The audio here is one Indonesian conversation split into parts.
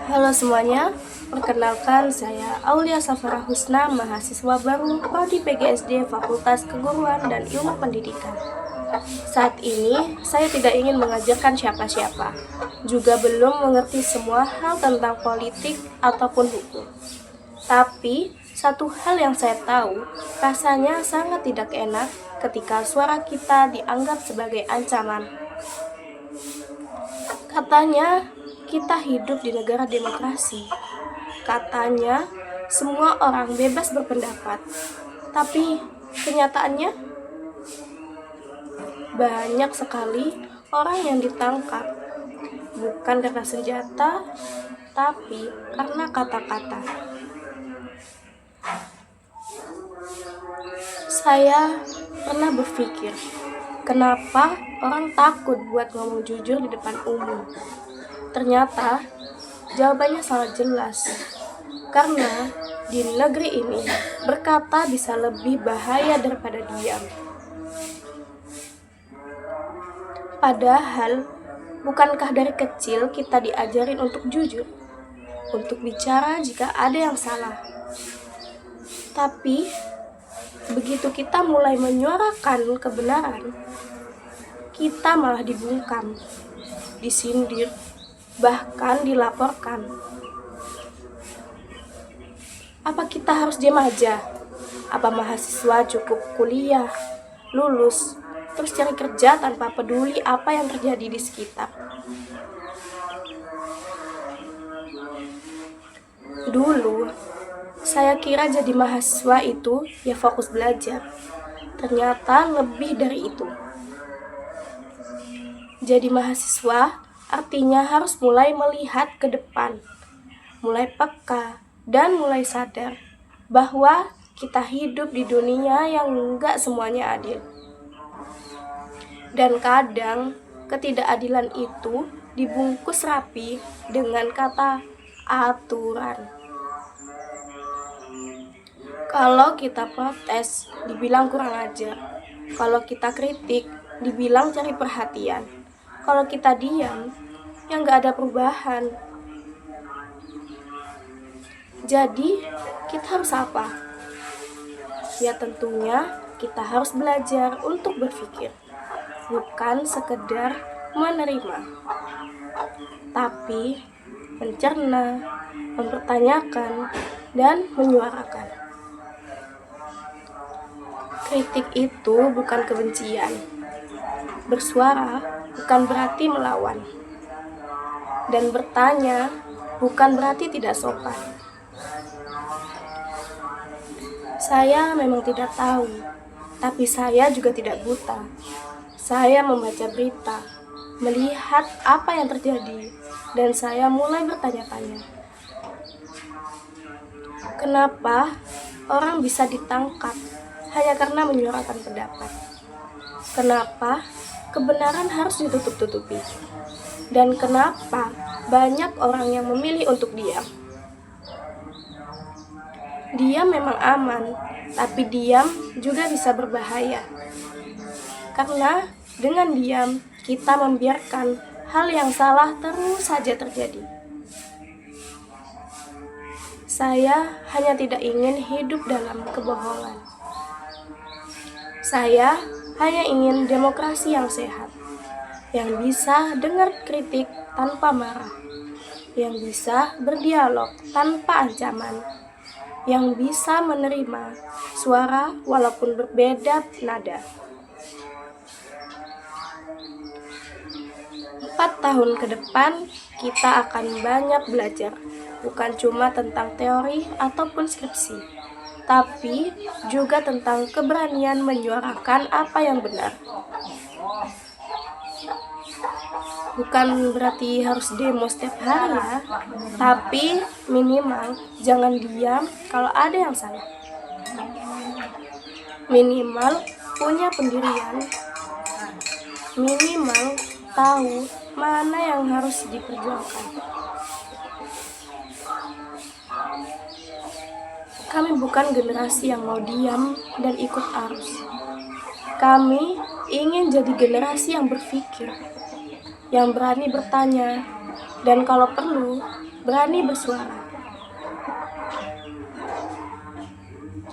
Halo semuanya, perkenalkan saya Aulia Safara Husna, mahasiswa baru Prodi PGSD Fakultas Keguruan dan Ilmu Pendidikan. Saat ini, saya tidak ingin mengajarkan siapa-siapa, juga belum mengerti semua hal tentang politik ataupun hukum. Tapi, satu hal yang saya tahu, rasanya sangat tidak enak ketika suara kita dianggap sebagai ancaman. Katanya, kita hidup di negara demokrasi. Katanya, semua orang bebas berpendapat. Tapi, kenyataannya banyak sekali orang yang ditangkap. Bukan karena senjata, tapi karena kata-kata. Saya pernah berpikir, kenapa orang takut buat ngomong jujur di depan umum? Ternyata jawabannya sangat jelas. Karena di negeri ini berkata bisa lebih bahaya daripada diam. Padahal bukankah dari kecil kita diajarin untuk jujur, untuk bicara jika ada yang salah. Tapi begitu kita mulai menyuarakan kebenaran, kita malah dibungkam, disindir, bahkan dilaporkan. Apa kita harus diam aja? Apa mahasiswa cukup kuliah, lulus, terus cari kerja tanpa peduli apa yang terjadi di sekitar? Dulu, saya kira jadi mahasiswa itu ya fokus belajar. Ternyata lebih dari itu. Jadi mahasiswa artinya harus mulai melihat ke depan, mulai peka, dan mulai sadar bahwa kita hidup di dunia yang enggak semuanya adil. Dan kadang ketidakadilan itu dibungkus rapi dengan kata aturan. Kalau kita protes, dibilang kurang ajar. Kalau kita kritik, dibilang cari perhatian. Kalau kita diam, ya nggak ada perubahan. Jadi, kita harus apa? Ya tentunya kita harus belajar untuk berpikir, bukan sekedar menerima, tapi mencerna, mempertanyakan, dan menyuarakan. Kritik itu bukan kebencian. Bersuara bukan berarti melawan. Dan bertanya bukan berarti tidak sopan. Saya memang tidak tahu, tapi saya juga tidak buta. Saya membaca berita, melihat apa yang terjadi, dan saya mulai bertanya-tanya. Kenapa orang bisa ditangkap hanya karena menyuarakan pendapat? Kenapa kebenaran harus ditutup-tutupi? Dan kenapa banyak orang yang memilih untuk diam? Diam memang aman, tapi diam juga bisa berbahaya. Karena dengan diam, kita membiarkan hal yang salah terus saja terjadi. Saya hanya tidak ingin hidup dalam kebohongan. Saya hanya ingin demokrasi yang sehat, yang bisa dengar kritik tanpa marah, yang bisa berdialog tanpa ancaman, yang bisa menerima suara walaupun berbeda nada. 4 tahun ke depan, kita akan banyak belajar, bukan cuma tentang teori ataupun skripsi, tapi juga tentang keberanian menyuarakan apa yang benar. Bukan berarti harus demo setiap hari ya, tapi minimal jangan diam kalau ada yang salah. Minimal punya pendirian. Minimal tahu mana yang harus diperjuangkan. Kami bukan generasi yang mau diam dan ikut arus. Kami ingin jadi generasi yang berpikir, yang berani bertanya, dan kalau perlu, berani bersuara.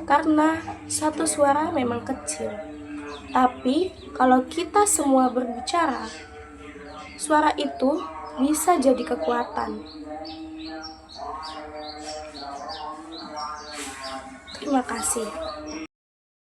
Karena satu suara memang kecil, tapi kalau kita semua berbicara, suara itu bisa jadi kekuatan. Terima kasih.